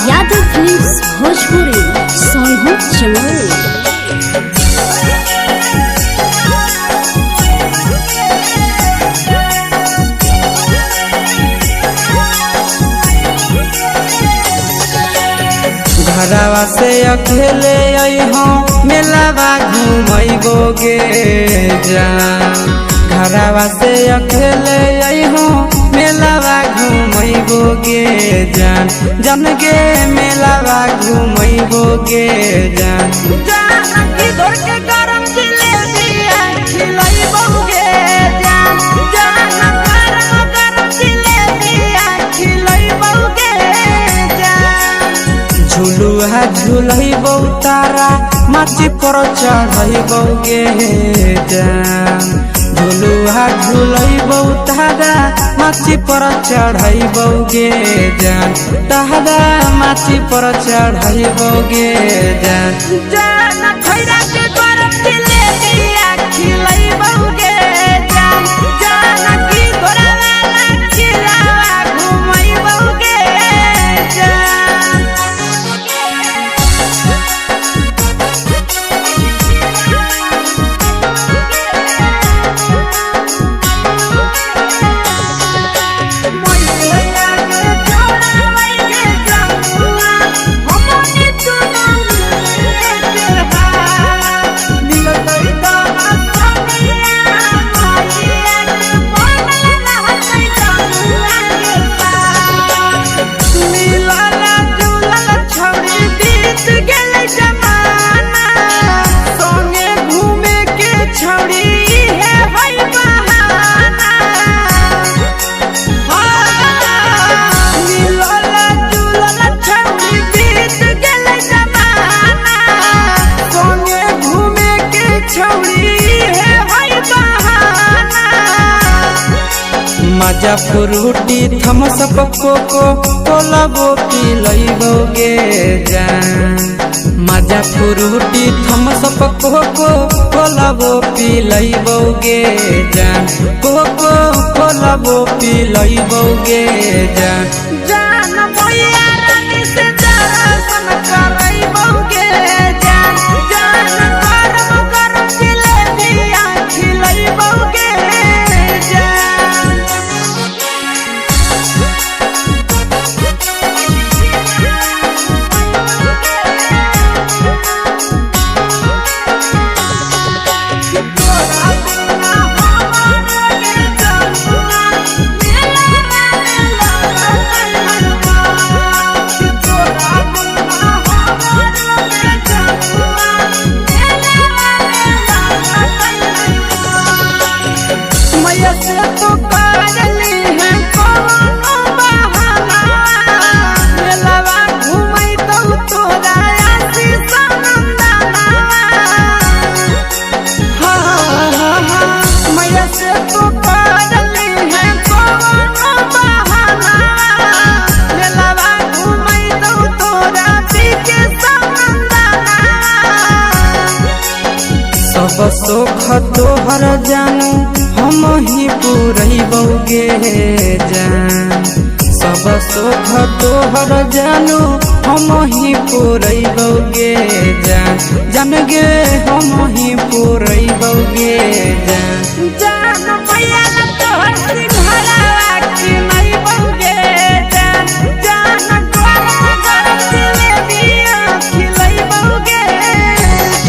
Yadav films Bhojpuri Sonu Chamoli. घरवा से अकेले अइहो मेलावा घूमैबोगे जान। घरवा से अकेले अइहो मेलावा घूमैबोगे जान। जन गे मेलावा घूमैबोगे जान। जान की दौड़ के गरम जिलेबिया खिलैबोगे जान। जान गरम जिलेबिया खिलैबोगे जान। झुलुआ झुलैबो तारा माची पर चढ़ैबोगे जान। झुलुआ झुलैबो तारा माची पर चढ़ैबोगे जान। तारा माची पर चढ़ैबोगे जान। जान खैरा के गरम जिलेबिया खिलैबोगे जान। जान की गोरावाला खिलावा घुमैबोगे जान। मजा फ्रूटी थम्स अप कोको कोला वो पिलैबोगे जान। मजा फ्रूटी थम्स अप कोको कोला वो पिलैबोगे जान। कोको कोला वो पिलैबोगे जान। जान भैया रानी से दर्शन करैबोगे जान। जान गरम गरम जिलेबिया खिलैबोगे जान। सब सुख तोहर जानू हम ही पुरैबोगे जान। सब सुख तोहर जानू हम ही पुरैबोगे जान। जान गे हम ही पुरैबोगे जान। जान भैया तोहर सिंघाड़ा खिलैबोगे जान। जान गरम गरम जिलेबिया खिलैबोगे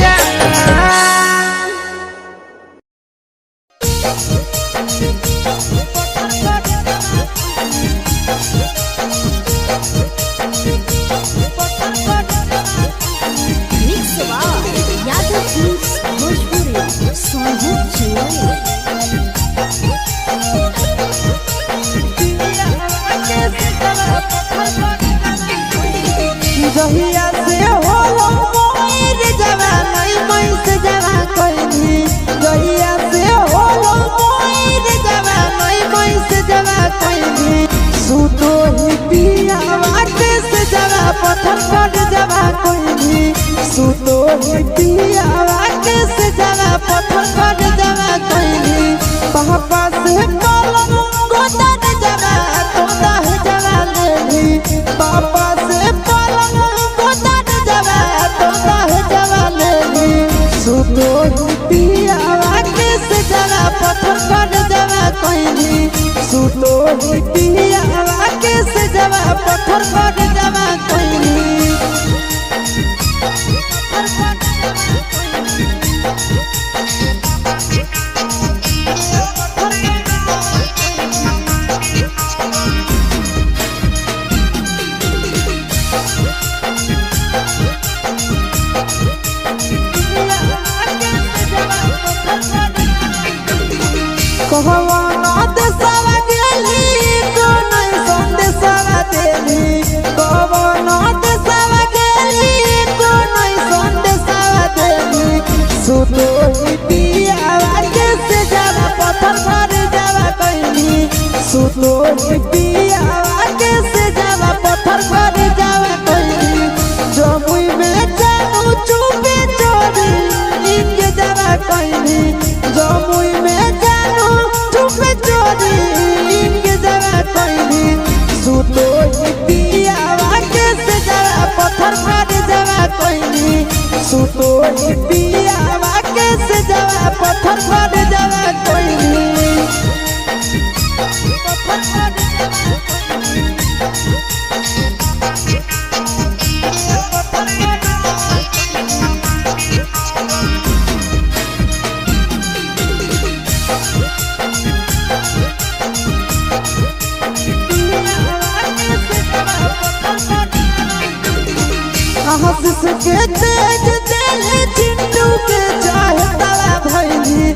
जान। यादव फिल्म्स भोजपुरी सोनू चमोली। जहिया से हो मोर जवानी मैं से जवा कोई। जहिया से हो मोर जवानी मैं से जवा कोई। सुतो ही पिया वाटे से जवा पत्थर पर जवा कोई। ही पियावा के से जवा पत्थर कर जवा कोई पापा से पलंग गोदर जवा तोदा है जवा लेली पापा से पलंग गोदर जवा तोदा है जवा लेली सुतो ही पियावा के से जवा पत्थर कर जवा कोई सुतो ही पियावा के से जवा पत्थर कर जवा कोई कहवाना देशवा गेली तो नहीं संदेशवा देली कहवाना देशवा गेली तो नहीं संदेशवा देली सुतो ही पियावा के से जवा पत्थर कर जवा कहली सुतो ही पियावा के से जवा पत्थर कर जवा कहली जमुई में जानू चुपे चोरी इनके जवा कहली जमुई में चुपे चोरी इनके जवा कहली सुतो ही पियावा के से जवा पत्थर कर जवा कहली सुतो ही पियावा के से जवा पत्थर कर जवा कहली आशीष के तेज दिल चिंटू के चाहे तला भैली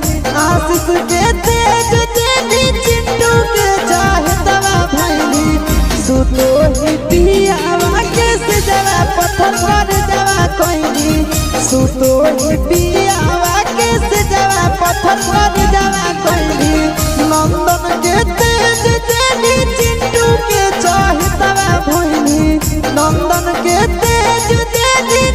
आशीष के तेज दिल चिंटू के चाहे तला भैली सुतो ही पियावा के से जवा पत्थर कर जवा कहली सुतो ही पियावा के से जवा पत्थर कर जवा कहली नंदन के तेज दिल चिंटू के चाहे तला भैली नंदन के तेज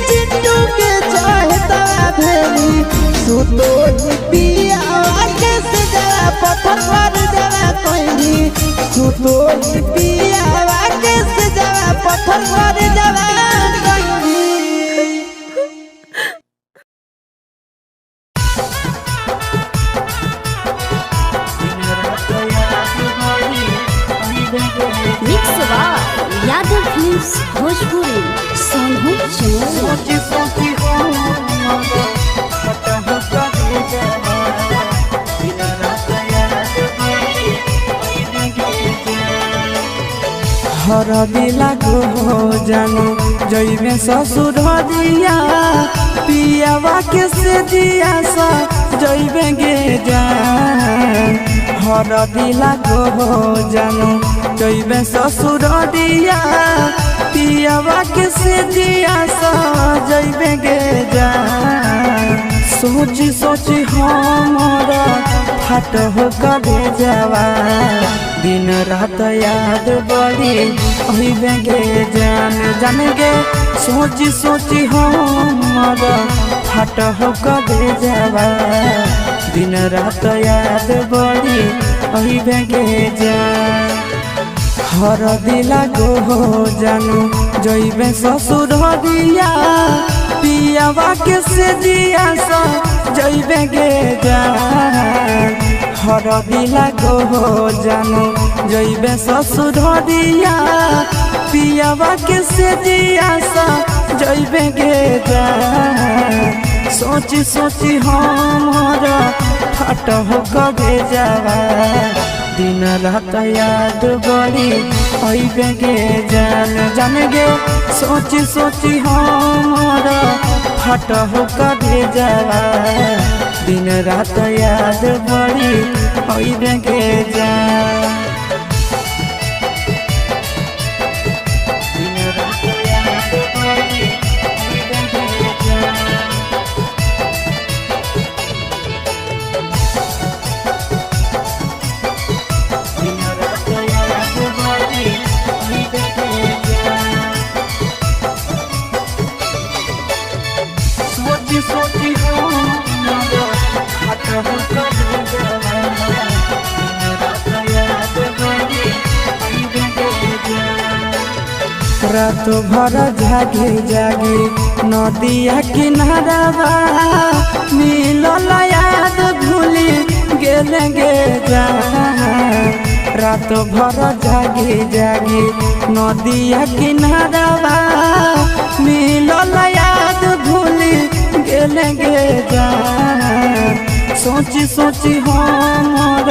चिंटू के चाहता भेली सुतो ही पियावा के से जवा पत्थर कर जवा कहली सुतो ही पियावा के से जवा पत्थर कर जवा कहली mix by Yadav films Bhojpuri Sonu चमोली हर दिला हो जानू जइमे ससुर दिया पियावा के से दिया सा जइबे गे जान हर दिला हो जानू जइमे ससुर दिया पियावा के से दिया सा जइबे गे जान सोची सोची हमारा फाट हो कबे जावा दिन रात याद बड़ी अहिबे गे जान जान गे सोची सोची हमारा फाट हो कबे जावा दिन रात याद बड़ी अहिबे गे जान हर दिला हो जानू जइबे ससुर दिया पियावा के से दिया सा जइबे गे जान हर दिला हो जानू जइबे ससुर दिया पियावा के से दिया सा जइबे गे जान सोची सोची हमारा फट हो कबे जावा दिन रात याद बड़ी अइबे गे जान जान गे सोची सोची हमारा फट हो कबे जावा दिन रात याद बड़ी अइबे गे जान दिन रात याद बड़ी अइबे गे जान रात भर जागे जागे नदिया किनारा मिलल याद भूली गेलेंगे जान। रात भर जागे जागे नदिया किनारा मिलल याद भूली गेलेंगे जान। सोची सोची हमर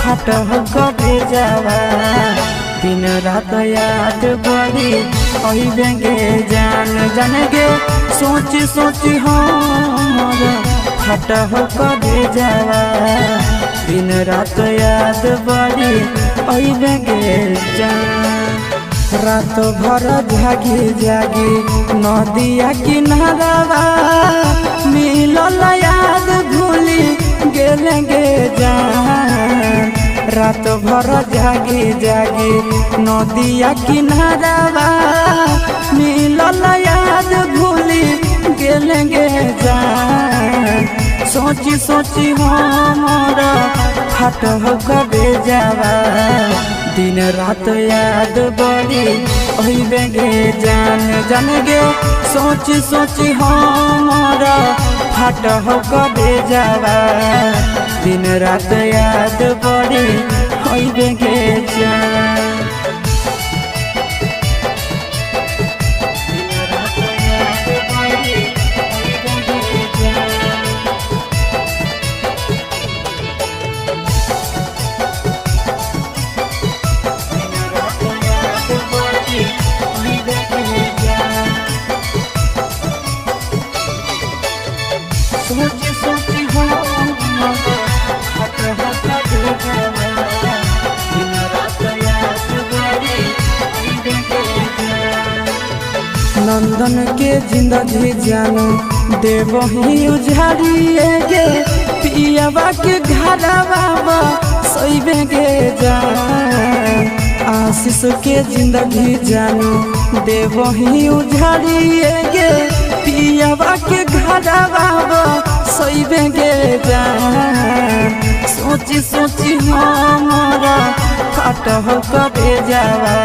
खट करे जावा दिन रात याद बड़ी अइबेंगे जान जान गे। सोची सोची हमर खट करे जावा दिन रात याद बड़ी अइबेंगे जान। रात भर जागी जागी नदिया किनारा मिलल याद भूली गेलेंगे जान। रात भर जागी जागी नदिया किनारा मिलल याद भूली गेलेंगे जान। सोची सोची हमर खट करे जावा दिन रात याद बड़ी अइबेंगे जान जान गे। सोची सोची हमर खट करे जावा दिन रात याद बड़ी अइबेंगे जान। सोची सोची नंदन के जिंदगी जानो देवही उजाड़िए गे पियावा के घरवा सइबेंगे जान। आशीष के जिंदगी जानो देवही उजाड़िए गे पियावा के घरवा सइबेंगे जान। सोची सोची हमारा खट करे जावा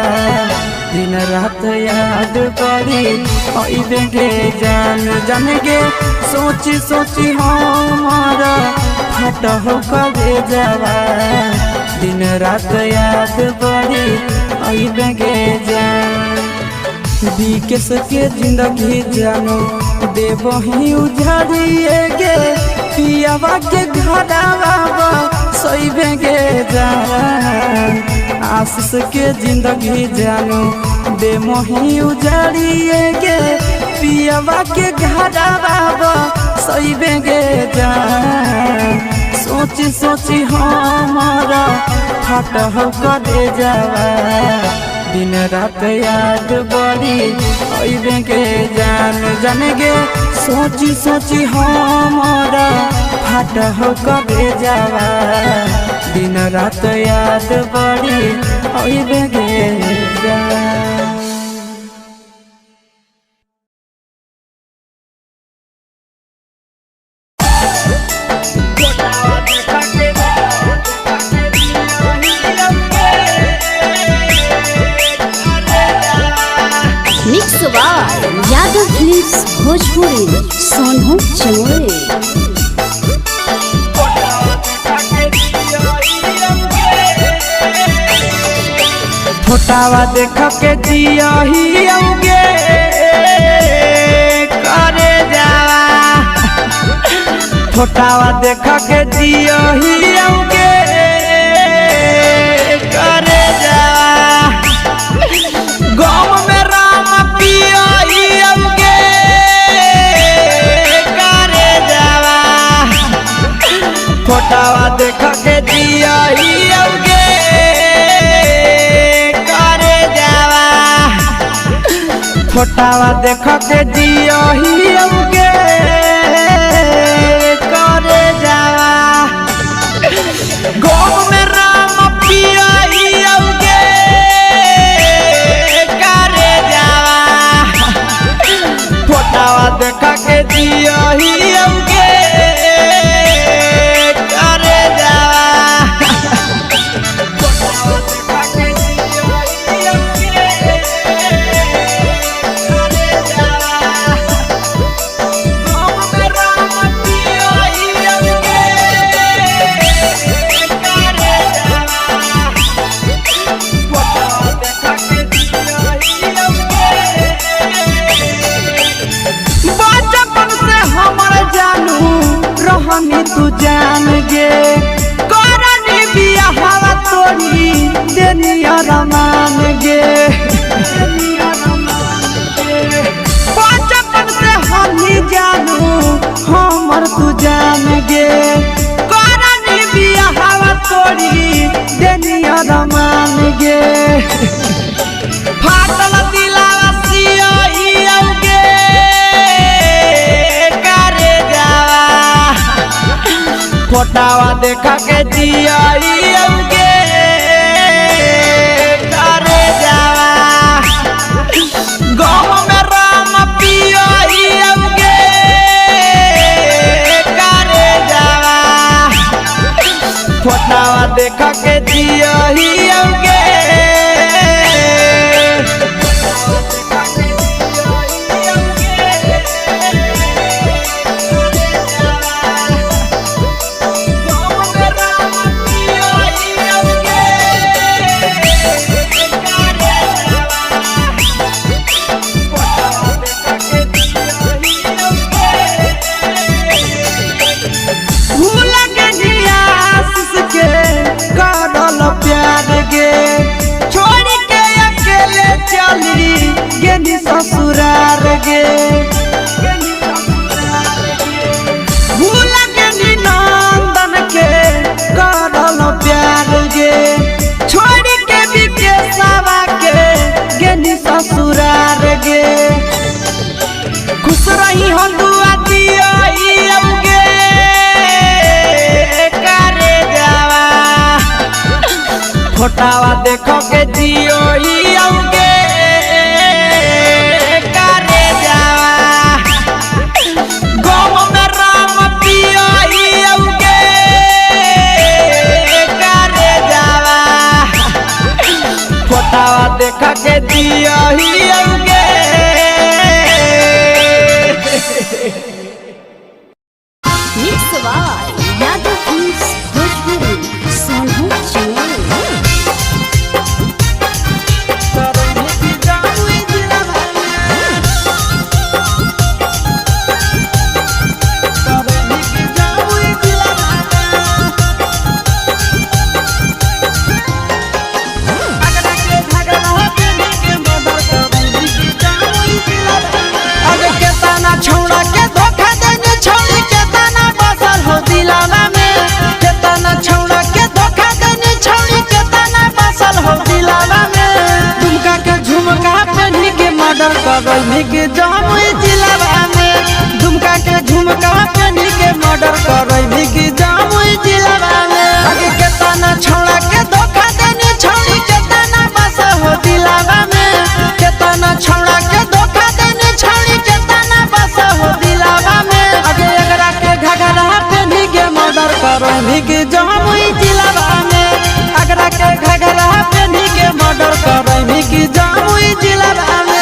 दिन रात याद करी अइबेंगे जान जान गे। सोची सोची हमारा खट करे जावा दिन रात याद करी अइबेंगे जान। विकेश के जिंदगी जानो देवही उजाड़िए गे पियावा के घरवा सइबेंगे जान। आशीष के जिंदगी जानो देवही उजाड़िए गे पियावा के घरवा सइबेंगे जान। सोची सोची हमारा खट करे जावा दिन रात याद बड़ी अइबेंगे जान जान गे। सोची सोची हमारा खट करे जावा दिन रात याद बड़ी अइबेंगे जान। Mix by Yadav films Bhojpuri Sonu चमोरे। फोटावा देख के जियही औगे करे जावा। फोटावा देख के जियही औगे करे जावा। गाँव में राम पियही औगे करे जावा। फोटावा देख के जियही औगे फोटावा देख के जियही औगे करे जावा। गाँव में राम पियही औगे करे जावा। फोटावा देख के जियही औगे करे जावा। फोटावा देख के जियही औगे देखा के जियाइयोगे करे जावा गाँव में राम पियाइयोगे करे जावा फोटावा देखा के जियाइयोगे ससुरार गे भूल के नंदन के करल प्यार गे छोड़ के विकेशवा के गेनी ससुरार गे खुश रही हो दुआ दियोगे करे जावा फोटावा देखो के जियोगे देखा के दियोगे mix by Yadav films Bhojpuri Sonu चिमोरे करनी के जामुई जिलावा में दुमका के झुमका पहनी के मर्डर करनी के जामुई जिलावा में आगे के तना छौड़ा के धोखा देनी छौड़ी के तना बस हो दिलावा में के तना छौड़ा के धोखा देनी छौड़ी के तना बस हो दिलावा में आगे एकरा के घघरा पहनी के मर्डर करनी के जामुई जिलावा में एकरा के घघरा पहनी के मर्डर करनी के जामुई जिलावा में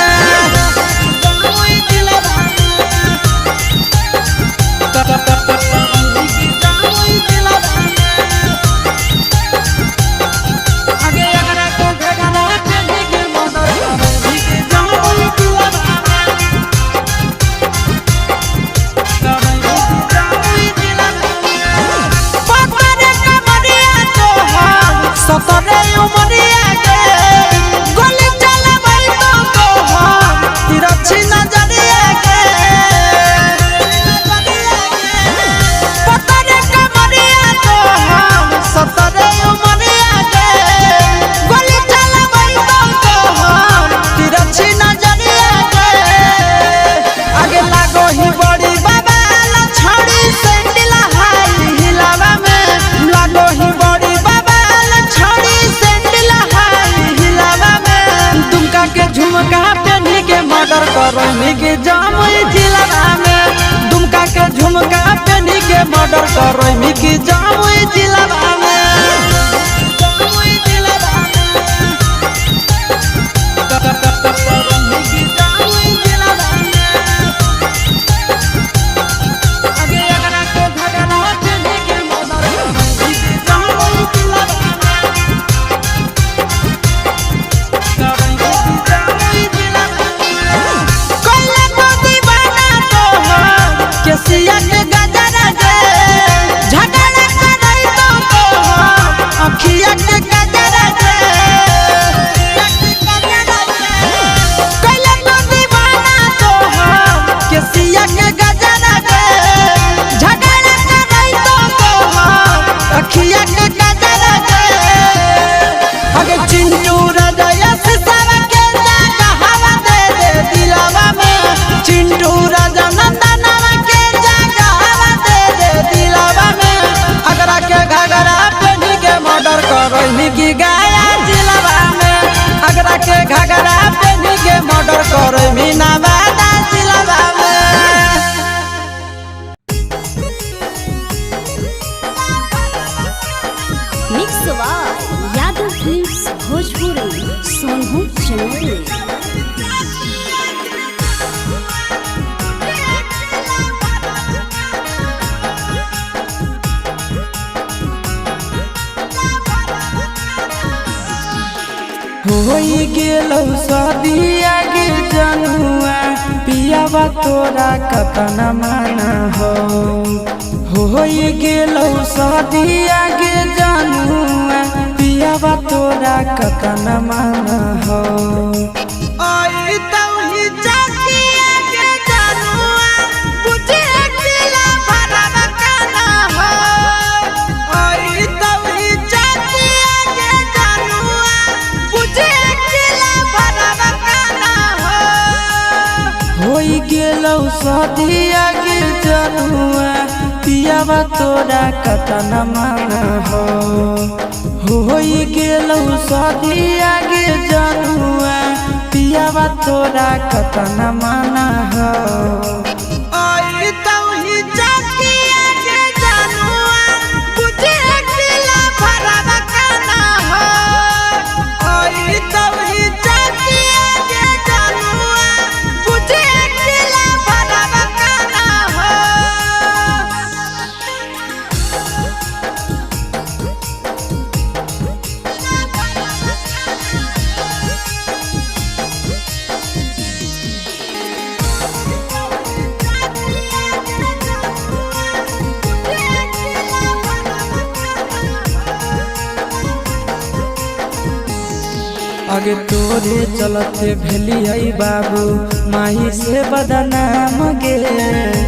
करनी के जामुई जिलावा में दुमका के झुमका पहनी के मर्डर करनी के जामुई जिलावा में जामुई जिलावा करनी के जामुई जिलावा आगे एकरा को घगरा पहनी के मर्डर करनी के जामुई जिलावा अखिया के गजरा मर्डर करे मीना बादा जिलावा में। Mix by Yadav films Bhojpuri Sonu channel. होई गेलौ सदिया गे जनुआ पियावा तोरा कतना माना हो। होई गेलौ सदिया गे जनुआ पियावा तोरा कतना माना हो। आई तौही चकिया गे जनुआ बुझे दिला भरवा काना हो। आई तौही चकिया गे जनुआ बुझे दिला भरवा काना हो। होई गेलौ सदिया गे जनुआ पियावा तोरा कतना माना हो। होई गेलौ सदिया गे जनुआ पियावा तोरा कतना माना हो। आई तौही चकिया गे जनुआ बुझे दिला भरवा काना हो। आई तौही चकिया गे जनुआ बुझे दिला भरवा काना हो। आगे तोरे चलते भेलियै बाबू माही से बदनाम गे।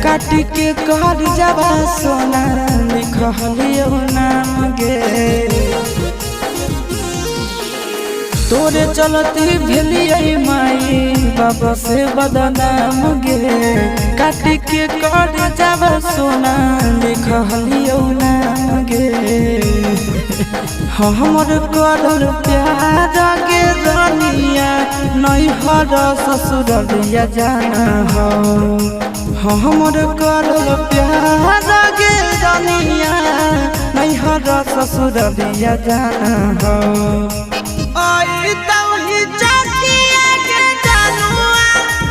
काटी के कर जावा सोना लिखलियो नाम गे। तोरे चलते भेलियै माई बाबा से बदनाम गे। काटी के कर जावा सोना लिखलियो नाम गे। हमर करल प्यार गे रानिया नैहर ससुरलिया जाना हो। हमर करल प्यार गे रानिया नैहर ससुरलिया जाना हो। आई तौही चकिया गे जनुआ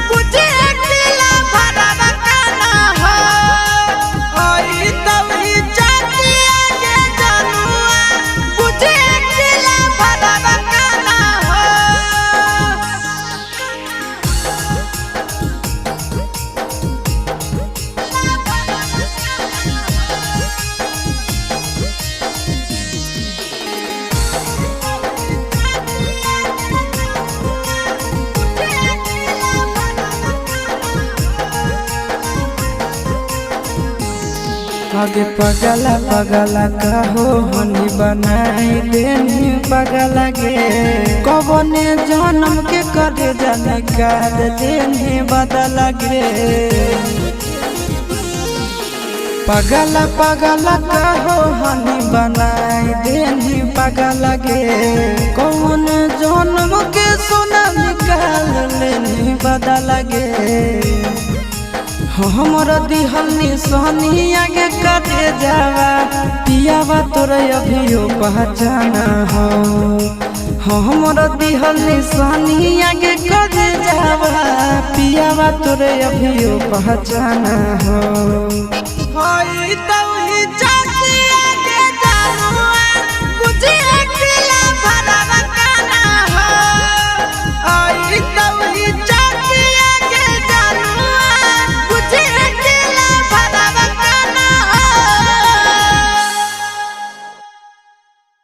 बुझे दिला भरवा काना हो। आई तौही चकिया गे जनुआ बुझे दिला भरवा काना हो। आगे पगला पगला कहो हनी बनाई देनी पगला गे। कबने जन्म के करे जानकार देनी बदला गे। पगला पगला कहो हनी बनाई देनी पगला गे। कौन जन्म के सोना निकाल लेनी बदला गे। हमर दिहल निशानी आगे करे जावा पियावा तोरा अभियो पहचाना हो। हमर दिहल निशानी आगे करे जावा पियावा तोरा अभियो पहचाना हो।